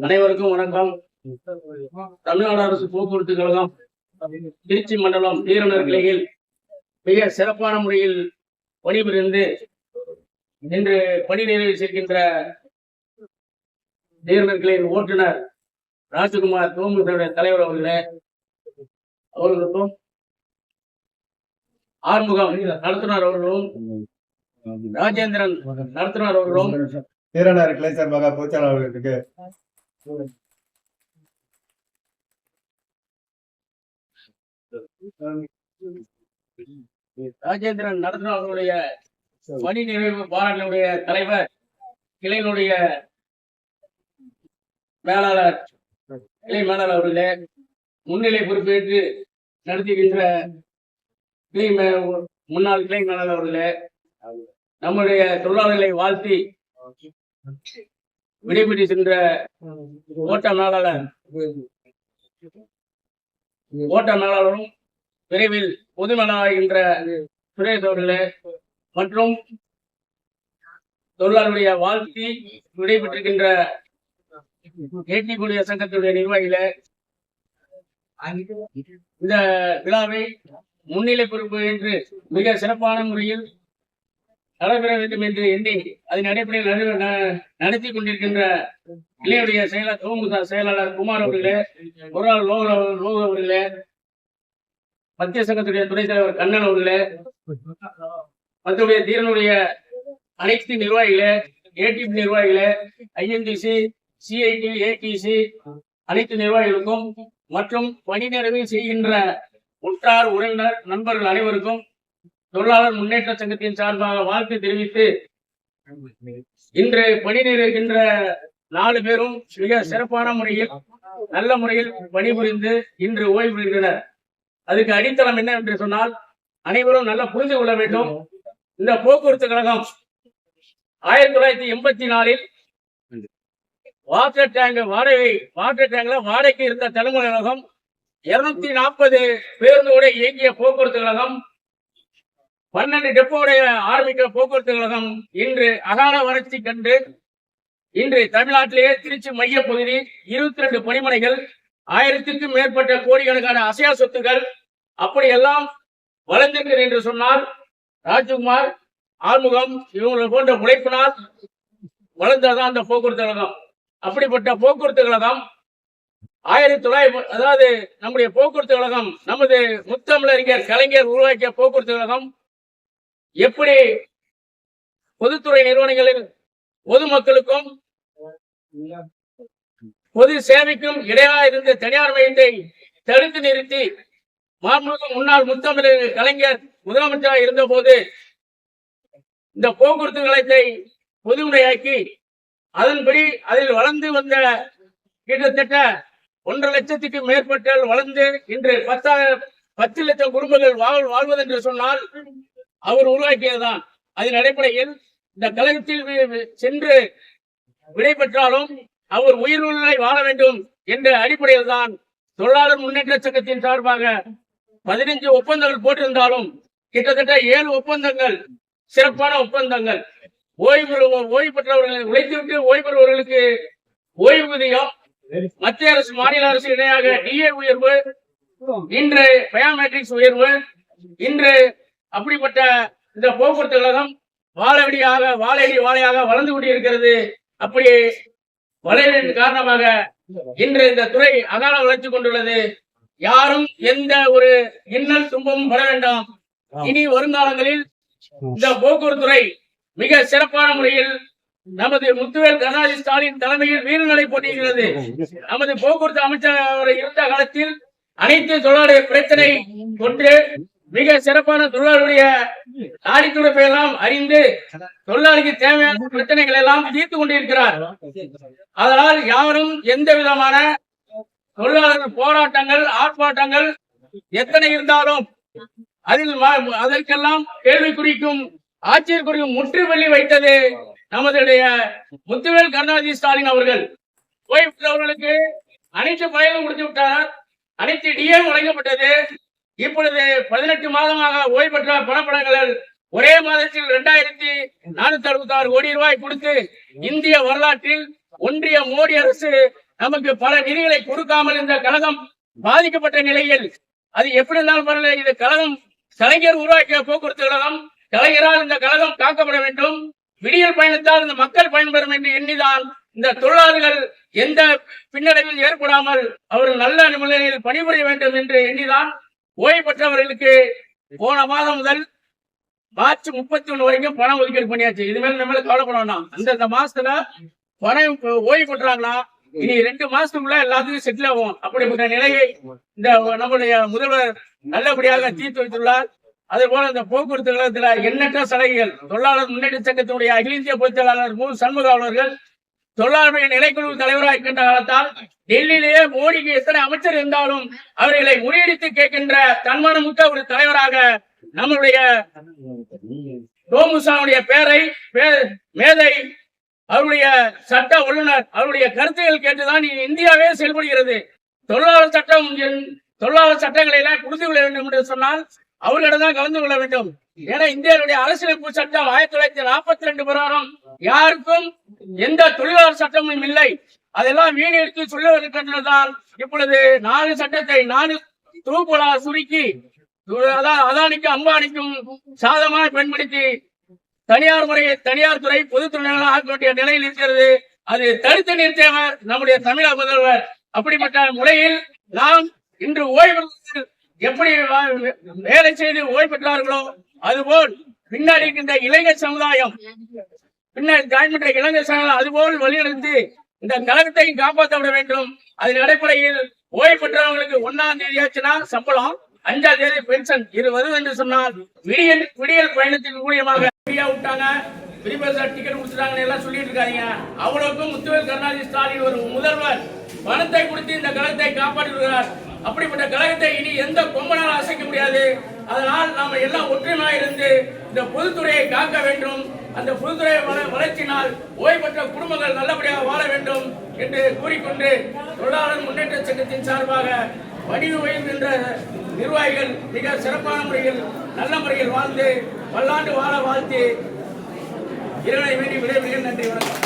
அனைவருக்கும் வணக்கம். தமிழ்நாடு அரசு போக்குவரத்து கழகம் திருச்சி மண்டலம் தீரனர் கிளையில் மிக சிறப்பான முறையில் பணிபுரிந்து இன்று பணி நிறைவு செய்கின்ற தீரனர் கிளையின் ஓட்டுநர் ராஜகுமார் தோமுடைய தலைவர் அவர்களுக்கும் ஆறுமுகம் நடத்துனர் அவர்களும் ராஜேந்திரன் நடத்துனர் அவர்களும் தீரனர் கிளை சார்பாக பொதுச்செயலாளர்களுக்கு ராஜேந்திரன் நடத்துனர் அவர்களுடைய பணி நிறைவு பாராட்டினுடைய தலைவர் கிளையினுடைய மேலாளர் கிளை மேலாளர் அவர்களே, முன்னிலை பொறுப்பேற்று நடத்துகின்ற முன்னாள் கிளை மேலாளர் அவர்களே, நம்முடைய தொழிலாளர்களை வாழ்த்தி விடைபெற்று சென்ற ஓட்ட மேலாளரும் விரைவில் பொது மேலாளர்கின்ற சுரேஷ் அவர்களே மற்றும் தொழிலாளருடைய வாழ்த்தி விடைபெற்றிருக்கின்ற ஏடிபுடைய சங்கத்துடைய நிர்வாகிகளே, இந்த விழாவை முன்னிலை பொறுப்பு என்று மிக சிறப்பான முறையில் நடைபெற வேண்டும் என்று எண்ணி அதன் அடிப்படையில் நடத்தி கொண்டிருக்கின்ற கிளையுடைய செயலாளர் குமார் அவர்களே, ஒரு லோக அவர்களே, மத்திய சங்கத்துடைய துணைத் தலைவர் கண்ணன் அவர்களே, மற்றடைய தீரனுடைய அனைத்து நிர்வாகிகளே, ஏடிபி நிர்வாகிகளே, ஐஎன்டிசி, சிஐடி, ஏடிசி அனைத்து நிர்வாகிகளுக்கும் மற்றும் பணி நிறைவு செய்கின்ற உற்றார் உறவினர் நண்பர்கள் அனைவருக்கும் தொழிலாளர் முன்னேற்ற சங்கத்தின் சார்பாக வாழ்த்து தெரிவித்து, இன்று பணி நிறைகின்ற 4 பேரும் மிக சிறப்பான முறையில் நல்ல முறையில் பணிபுரிந்து இன்று ஓய்வு பெறுகின்றனர். அதுக்கு அடித்தளம் என்ன என்று சொன்னால், அனைவரும் நல்லா புரிந்து கொள்ள வேண்டும். இந்த போக்குவரத்து கழகம் 1984 வாட்டர் டேங்க்ல வாடகைக்கு இருந்த தலைமுறை கழகம் 240 பேருந்தோட இயங்கிய போக்குவரத்து கழகம், 12 டெப்போடைய ஆரம்பிக்கிற போக்குவரத்து கழகம் இன்று அகால வறட்சி கண்டு இன்று தமிழ்நாட்டிலேயே திருச்சி மைய பகுதி 22 பணிமனைகள், 1000க்கும் மேற்பட்ட கோடிக்கணக்கான அசையா சொத்துக்கள் அப்படியெல்லாம் வளர்ந்திருக்கிறது என்று சொன்னால், ராஜ்குமார், ஆறுமுகம் இவங்க போன்ற உழைப்பினால் வளர்ந்ததான் அந்த போக்குவரத்து கழகம். அப்படிப்பட்ட போக்குவரத்து கழகம் 1900 அதாவது நம்முடைய போக்குவரத்து கழகம் நமது முத்தமிழறிஞர் கலைஞர் உருவாக்கிய போக்குவரத்து கழகம் எப்படி பொதுத்துறை நிறுவனங்களில் பொதுமக்களுக்கும் பொது சேவைக்கும் இடையாக இருந்த தனியார் மையத்தை தடுத்து நிறுத்தி முன்னாள் முத்தமிழர் கலைஞர் முதலமைச்சராக இருந்த போது இந்த போக்குவரத்து கழகத்தை பொதுமுறையாக்கி அதன்படி அதில் வளர்ந்து வந்த கிட்டத்தட்ட 1.5 லட்சத்துக்கு மேற்பட்ட வளர்ந்து இன்று 10 லட்சம் குடும்பங்கள் வாழ்வதென்று சொன்னால் அவர் உருவாக்கியதுதான். அதன் அடிப்படையில் இந்த கழகத்தில் சென்று விடை பெற்றாலும் அவர் உயிர்நிலை வாழ வேண்டும் என்ற அடிப்படையில் தான் தொழிலாளர் முன்னேற்ற சங்கத்தின் சார்பாக 15 ஒப்பந்தங்கள் போட்டிருந்தாலும் கிட்டத்தட்ட 7 ஒப்பந்தங்கள் சிறப்பான ஒப்பந்தங்கள். ஓய்வு பெற்றவர்களை உழைத்துவிட்டு ஓய்வு பெறுவர்களுக்கு ஓய்வூதியம், மத்திய அரசு மாநில அரசு இணையாக டிஏ உயர்வு, இன்று பயோமெட்ரிக்ஸ் உயர்வு, இன்று அப்படிப்பட்ட இந்த போக்குவரத்து கழகம் வாழையாக வளர்ந்து கொண்டிருக்கிறது. அப்படி வளர்வின் காரணமாக இன்று இந்த துறை அகால வளர்ச்சி கொண்டுள்ளது. யாரும் எந்த ஒரு இன்னல் துன்பமும் பட வேண்டாம். இனி வருங்காலங்களில் இந்த போக்குவரத்து துறை மிக சிறப்பான முறையில் நமது முத்துவேல் கருணாநிதி ஸ்டாலின் தலைமையில் வீரநடை போட்டிருக்கிறது. நமது போக்குவரத்து அமைச்சர் இருந்த காலத்தில் அனைத்து தொழிலாளர் பிரச்சனை ஒன்று மிக சிறப்பான தொழிலாளருடைய நாடித்துடைப்பை எல்லாம் அறிந்து தொழிலாளிக்கு தேவையான பிரச்சனைகள் எல்லாம் தீர்த்து கொண்டிருக்கிறார். அதனால் யாரும் எந்த விதமான தொழிலாளர்கள் போராட்டங்கள் ஆர்ப்பாட்டங்கள் எத்தனை இருந்தாலும் அதற்கெல்லாம் கேள்விக்குறிக்கும் ஆட்சியர்குறிக்கும் முற்றுவெளி வைத்தது நமதுடைய முத்துவேல் கருணாநிதி ஸ்டாலின் அவர்கள். ஓய்வு பெற்றவர்களுக்கு அனைத்து பயனும் கொடுத்து விட்டார். அனைத்து டிஏ வழங்கப்பட்டது. இப்பொழுது 18 மாதமாக ஓய்வு பெற்ற பணப்படங்கள் ஒரே மாதத்தில் 2466 கோடி ரூபாய் கொடுத்து இந்திய வரலாற்றில் ஒன்றிய மோடி அரசு நமக்கு பல நிதிகளை கொடுக்காமல் இந்த கழகம் பாதிக்கப்பட்ட நிலையில் அது எப்படி இருந்தாலும் பரவாயில்லை, இது கழகம் கலைஞர் உருவாக்கிய போக்குவரத்து கழகம், கலைஞரால் இந்த கழகம் காக்கப்பட வேண்டும், விடியல் பயணத்தால் இந்த மக்கள் பயன்பெறும் என்று எண்ணிதான் இந்த தொழிலாளர்கள் எந்த பின்னடைவில் ஏற்படாமல் அவர்கள் நல்ல நிலையில் பணிபுரிய வேண்டும் என்று எண்ணிதான் ஓய்வு பெற்றவர்களுக்கு போன மாதம் முதல் மார்ச் 31 வரைக்கும் பணம் ஒதுக்கீடு பண்ணியாச்சு. இதுமேல நம்ம கவலைப்பட வேண்டாம். அந்த மாசத்துல பணம் ஓய்வு பெற்றாங்கன்னா இனி 2 மாசத்துக்குள்ள எல்லாத்துக்கும் செட்டில் ஆகும். அப்படிப்பட்ட நிலையை இந்த நம்முடைய முதல்வர் நல்லபடியாக தீர்த்து வைத்துள்ளார். அதே போல இந்த போக்குவரத்து கழகத்துல எண்ணற்ற சலுகைகள் தொழிலாளர் முன்னேற்ற சங்கத்தினுடைய அகில இந்திய பொதுச் செயலாளர் மு. சண்முகம் அவர்கள் தொழிலாளர்கள் நிலைக்குழு தலைவராக இருக்கின்ற காலத்தால் டெல்லியிலேயே மோடிக்கு எத்தனை அமைச்சர் இருந்தாலும் அவர்களை முறியடித்து கேட்கின்ற தன்மானமிக்க ஒரு தலைவராக நம்முடைய டோமுசாவுடைய பேரை மேதை அவருடைய சட்ட வல்லுநர் அவருடைய கருத்துக்கள் கேட்டுதான் இந்தியாவே செயல்படுகிறது. தொழிலாளர் சட்டங்களை எல்லாம் புரிந்து கொள்ள வேண்டும் என்று சொன்னால் அவர்களிடம் தான் கலந்து கொள்ள வேண்டும். ஏன்னா இந்தியாவுடைய அரசியலமைப்பு சட்டம் 1942 பிரகாரம் யாருக்கும் எந்த தொழிலாளர் சட்டமும் இல்லை. அதெல்லாம் வீணெடுத்து சொல்லுவதற்கென்றதால் இப்பொழுது 4 சட்டத்தை 4 தொகுப்புகளாக சுருக்கி அதானிக்கும் அம்பானிக்கும் சாதமாக பயன்படுத்தி தனியார் துறை பொதுத்துறையாக ஆக்க வேண்டிய நிலையில் இருக்கிறது. அது தடுத்து நிறுத்தியவர் நம்முடைய தமிழக முதல்வர். அப்படிப்பட்ட முறையில் நாம் இன்று ஓய்வு எப்படி வேலை செய்து ஓய்வு பெற்றார்களோ அதுபோல் பின்னாடி இருக்கின்ற இளைஞர் சமுதாயம் அதுபோல் வழிநடத்தி இந்த கழகத்தை காப்பாற்ற வேண்டும். அதன் அடிப்படையில் ஓய்வு பெற்றவங்களுக்கு 1ஆம் தேதி ஆச்சுன்னா சம்பளம், 5ஆம் தேதி பென்ஷன் வருது என்று சொன்னால் விடியல் பயணத்தின் மூலியமாக விட்டாங்க, டிக்கெட் கொடுத்துட்டாங்க எல்லாம் சொல்லிட்டு இருக்காங்க. அவ்வளவுக்கும் முத்துவேல் கருணாநிதி ஸ்டாலின் ஒரு முதல்வர் பணத்தை கொடுத்து இந்த கழகத்தை காப்பாற்றுகிறார். அப்படிப்பட்ட கழகத்தை இனி எந்த கொம்பனாலும் அசைக்க முடியாது. அதனால் நாம எல்லாம் ஒற்றுமையாக இருந்து இந்த பொதுத்துறையை காக்க வேண்டும். அந்த பொதுத்துறை வளர்ச்சியினால் ஓய்வு பெற்ற குடும்பங்கள் நல்லபடியாக வாழ வேண்டும் என்று கூறிக்கொண்டு தொழிலாளர் முன்னேற்ற சங்கத்தின் சார்பாக வணிக உயர்கின்ற நிர்வாகிகள் மிக சிறப்பான முறையில் நல்ல முறையில் வாழ்ந்து பல்லாண்டு வாழ வாழ்த்து இறைவனை வேண்டி விடைபெறுகிறேன். நன்றி, வணக்கம்.